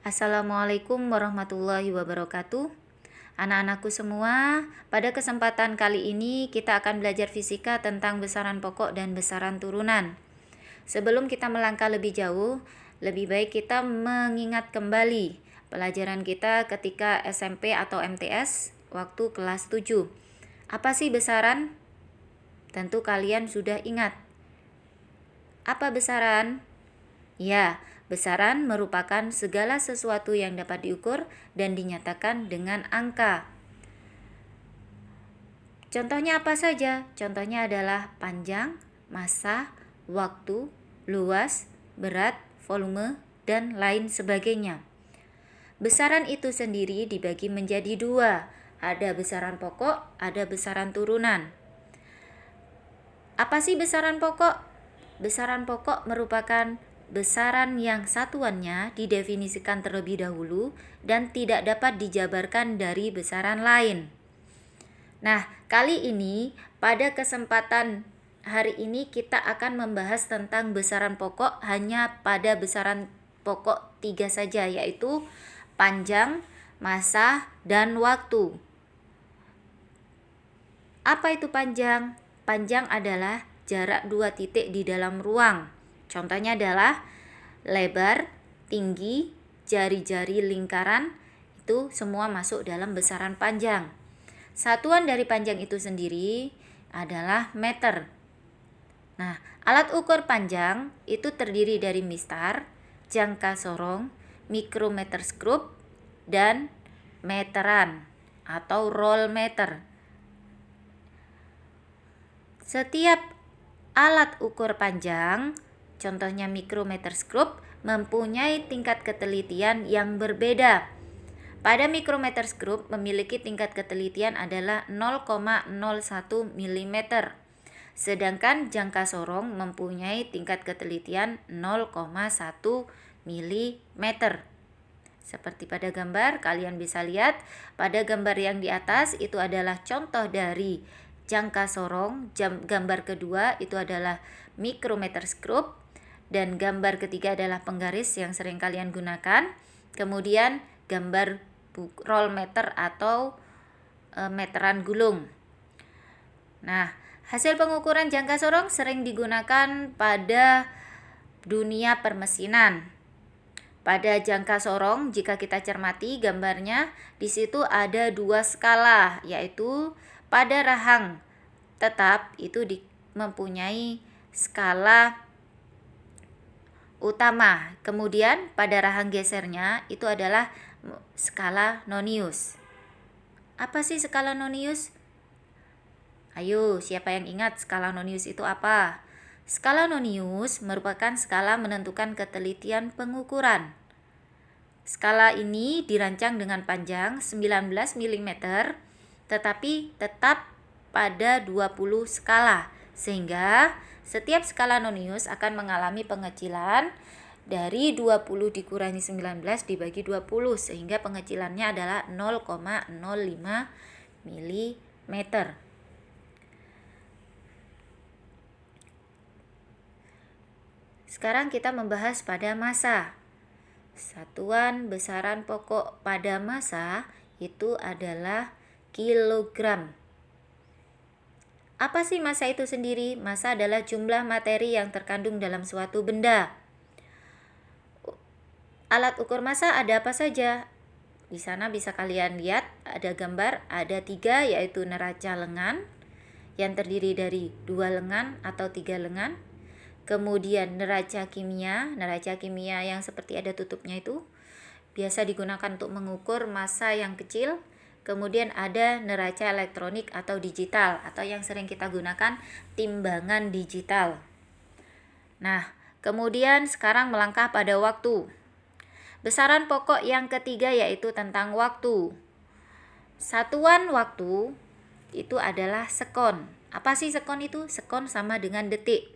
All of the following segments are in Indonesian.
Assalamualaikum warahmatullahi wabarakatuh. Anak-anakku semua, pada kesempatan kali ini kita akan belajar fisika tentang besaran pokok dan besaran turunan. Sebelum kita melangkah lebih jauh, lebih baik kita mengingat kembali pelajaran kita ketika SMP atau MTS waktu kelas 7. Apa sih besaran? Tentu kalian sudah ingat. Apa besaran? Ya, besaran merupakan segala sesuatu yang dapat diukur dan dinyatakan dengan angka. Contohnya apa saja? Contohnya adalah panjang, massa, waktu, luas, berat, volume, dan lain sebagainya. Besaran itu sendiri dibagi menjadi dua. Ada besaran pokok, ada besaran turunan. Apa sih besaran pokok? Besaran pokok merupakan besaran yang satuannya didefinisikan terlebih dahulu dan tidak dapat dijabarkan dari besaran lain. Nah, kali ini pada kesempatan hari ini kita akan membahas tentang besaran pokok hanya pada besaran pokok 3 saja, yaitu panjang, massa, dan waktu. Apa itu panjang? Panjang adalah jarak 2 titik di dalam ruang. Contohnya adalah lebar, tinggi, jari-jari lingkaran, itu semua masuk dalam besaran panjang. Satuan dari panjang itu sendiri adalah meter. Nah, alat ukur panjang itu terdiri dari mistar, jangka sorong, mikrometer skrup, dan meteran atau roll meter. Setiap alat ukur panjang, contohnya mikrometer skrup, mempunyai tingkat ketelitian yang berbeda. Pada mikrometer skrup memiliki tingkat ketelitian adalah 0,01 mm. Sedangkan jangka sorong mempunyai tingkat ketelitian 0,1 mm. Seperti pada gambar, kalian bisa lihat pada gambar yang di atas itu adalah contoh dari jangka sorong, gambar kedua itu adalah mikrometer skrup, dan gambar ketiga adalah penggaris yang sering kalian gunakan. Kemudian gambar roll meter atau meteran gulung. Nah, hasil pengukuran jangka sorong sering digunakan pada dunia permesinan. Pada jangka sorong, jika kita cermati gambarnya, di situ ada dua skala, yaitu pada rahang tetap itu mempunyai skala utama. Kemudian pada rahang gesernya itu adalah skala nonius. Apa sih skala nonius? Ayo, siapa yang ingat skala nonius itu apa? Skala nonius merupakan skala menentukan ketelitian pengukuran. Skala ini dirancang dengan panjang 19 mm, tetapi tetap pada 20 skala, sehingga setiap skala nonius akan mengalami pengecilan dari 20 dikurangi 19 dibagi 20, sehingga pengecilannya adalah 0,05 mm. Sekarang kita membahas pada massa. Satuan besaran pokok pada massa itu adalah kilogram. Apa sih massa itu sendiri? Massa adalah jumlah materi yang terkandung dalam suatu benda. Alat ukur massa ada apa saja? Di sana bisa kalian lihat ada gambar, ada 3, yaitu neraca lengan yang terdiri dari 2 lengan atau 3 lengan. Kemudian neraca kimia yang seperti ada tutupnya itu biasa digunakan untuk mengukur massa yang kecil. Kemudian ada neraca elektronik atau digital, atau yang sering kita gunakan timbangan digital. Nah, kemudian sekarang melangkah pada waktu. Besaran pokok yang ketiga yaitu tentang waktu. Satuan waktu itu adalah sekon. Apa sih sekon itu? Sekon sama dengan detik.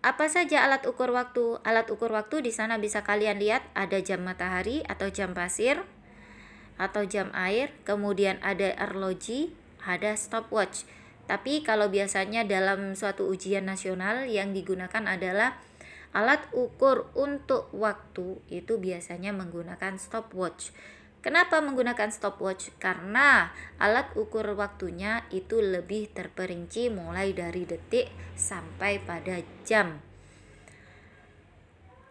Apa saja alat ukur waktu? Alat ukur waktu di sana bisa kalian lihat ada jam matahari atau jam pasir atau jam air, kemudian ada arloji, ada stopwatch. Tapi kalau biasanya dalam suatu ujian nasional yang digunakan adalah Alat ukur untuk waktu itu biasanya menggunakan stopwatch. Kenapa menggunakan stopwatch? Karena alat ukur waktunya itu lebih terperinci mulai dari detik sampai pada jam.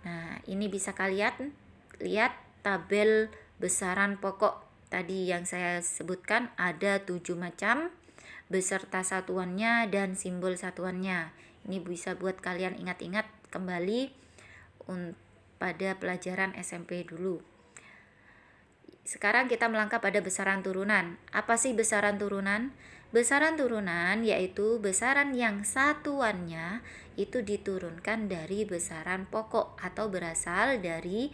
Nah, ini bisa kalian lihat tabel besaran pokok. Tadi yang saya sebutkan ada 7 macam beserta satuannya dan simbol satuannya. Ini bisa buat kalian ingat-ingat kembali pada pelajaran SMP dulu. Sekarang kita melangkah pada besaran turunan. Apa sih besaran turunan? Besaran turunan yaitu besaran yang satuannya itu diturunkan dari besaran pokok atau berasal dari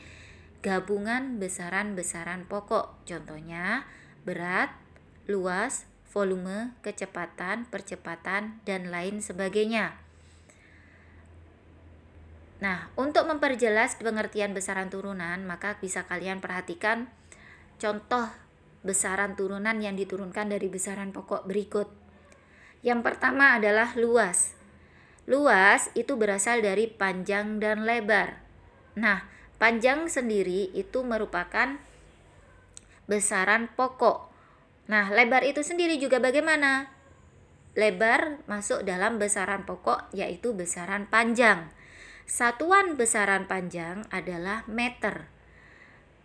gabungan besaran-besaran pokok. Contohnya berat, luas, volume, kecepatan, percepatan, dan lain sebagainya. Nah, untuk memperjelas pengertian besaran turunan, maka bisa kalian perhatikan contoh besaran turunan yang diturunkan dari besaran pokok berikut. Yang pertama adalah luas. Luas itu berasal dari panjang dan lebar. Nah, panjang sendiri itu merupakan besaran pokok. Nah, lebar itu sendiri juga bagaimana? Lebar masuk dalam besaran pokok yaitu besaran panjang. Satuan besaran panjang adalah meter.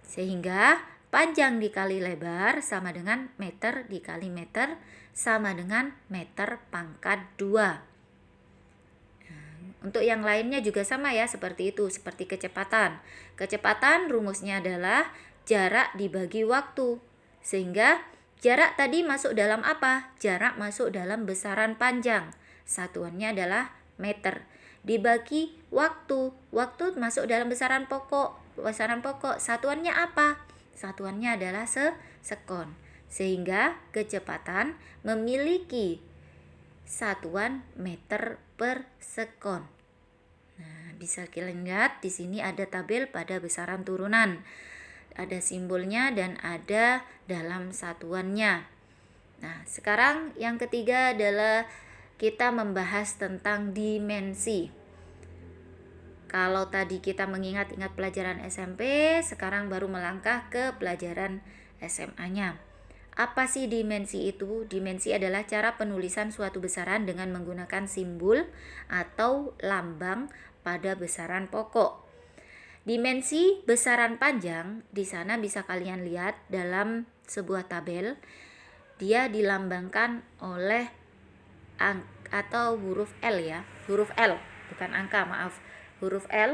Sehingga panjang dikali lebar sama dengan meter dikali meter sama dengan meter pangkat 2. Untuk yang lainnya juga sama ya, seperti itu, seperti kecepatan. Kecepatan rumusnya adalah jarak dibagi waktu. Sehingga jarak tadi masuk dalam apa? Jarak masuk dalam besaran panjang. Satuannya adalah meter. Dibagi waktu. Waktu masuk dalam besaran pokok. Besaran pokok satuannya apa? Satuannya adalah sekon. Sehingga kecepatan memiliki satuan meter per sekon. Nah, bisa kalian lihat di sini ada tabel pada besaran turunan. Ada simbolnya dan ada dalam satuannya. Nah, sekarang yang ketiga adalah kita membahas tentang dimensi. Kalau tadi kita mengingat-ingat pelajaran SMP, sekarang baru melangkah ke pelajaran SMA-nya. Apa sih dimensi itu? Dimensi adalah cara penulisan suatu besaran dengan menggunakan simbol atau lambang pada besaran pokok. Dimensi besaran panjang di sana bisa kalian lihat dalam sebuah tabel. Dia dilambangkan oleh atau huruf L ya, huruf L, bukan angka, maaf. Huruf L,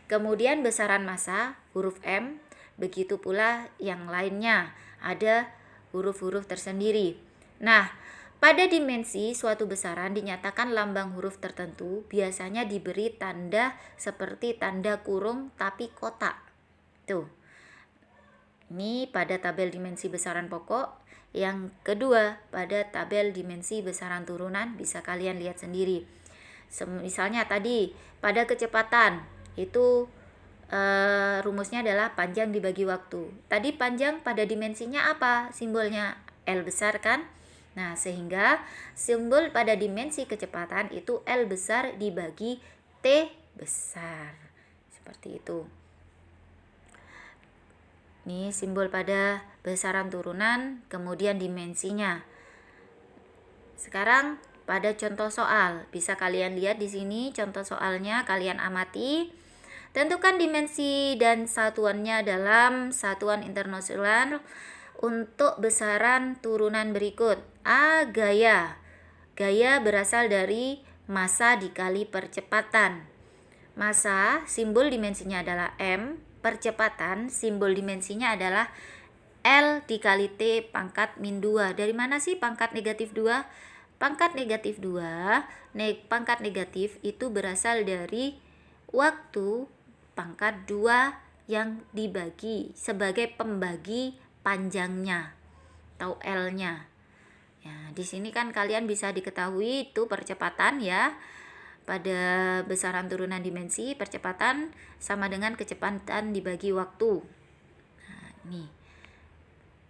kemudian besaran massa huruf M, begitu pula yang lainnya ada huruf-huruf tersendiri. Nah, pada dimensi suatu besaran dinyatakan lambang huruf tertentu biasanya diberi tanda seperti tanda kurung tapi kotak. Tuh. Ini pada tabel dimensi besaran pokok. Yang kedua, pada tabel dimensi besaran turunan bisa kalian lihat sendiri. Misalnya tadi pada kecepatan itu rumusnya adalah panjang dibagi waktu. Tadi panjang pada dimensinya apa? Simbolnya L besar kan? Nah, sehingga simbol pada dimensi kecepatan itu L besar dibagi T besar. Seperti itu. Ini simbol pada besaran turunan, kemudian dimensinya. Sekarang pada contoh soal, bisa kalian lihat di sini contoh soalnya, kalian amati. Tentukan dimensi dan satuannya dalam satuan internasional untuk besaran turunan berikut. A. Gaya. Gaya berasal dari massa dikali percepatan. Massa, simbol dimensinya adalah M. Percepatan, simbol dimensinya adalah L dikali T pangkat min 2. Dari mana sih pangkat negatif 2? Pangkat negatif 2, pangkat negatif itu berasal dari waktu pangkat 2 yang dibagi sebagai pembagi panjangnya atau L-nya. Ya, di sini kan kalian bisa diketahui itu percepatan ya. Pada besaran turunan dimensi, percepatan sama dengan kecepatan dibagi waktu. Nah, ini.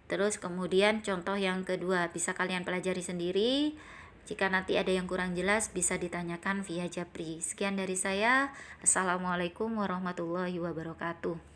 Terus kemudian contoh yang kedua bisa kalian pelajari sendiri. Jika nanti ada yang kurang jelas bisa ditanyakan via Japri. Sekian dari saya. Assalamualaikum warahmatullahi wabarakatuh.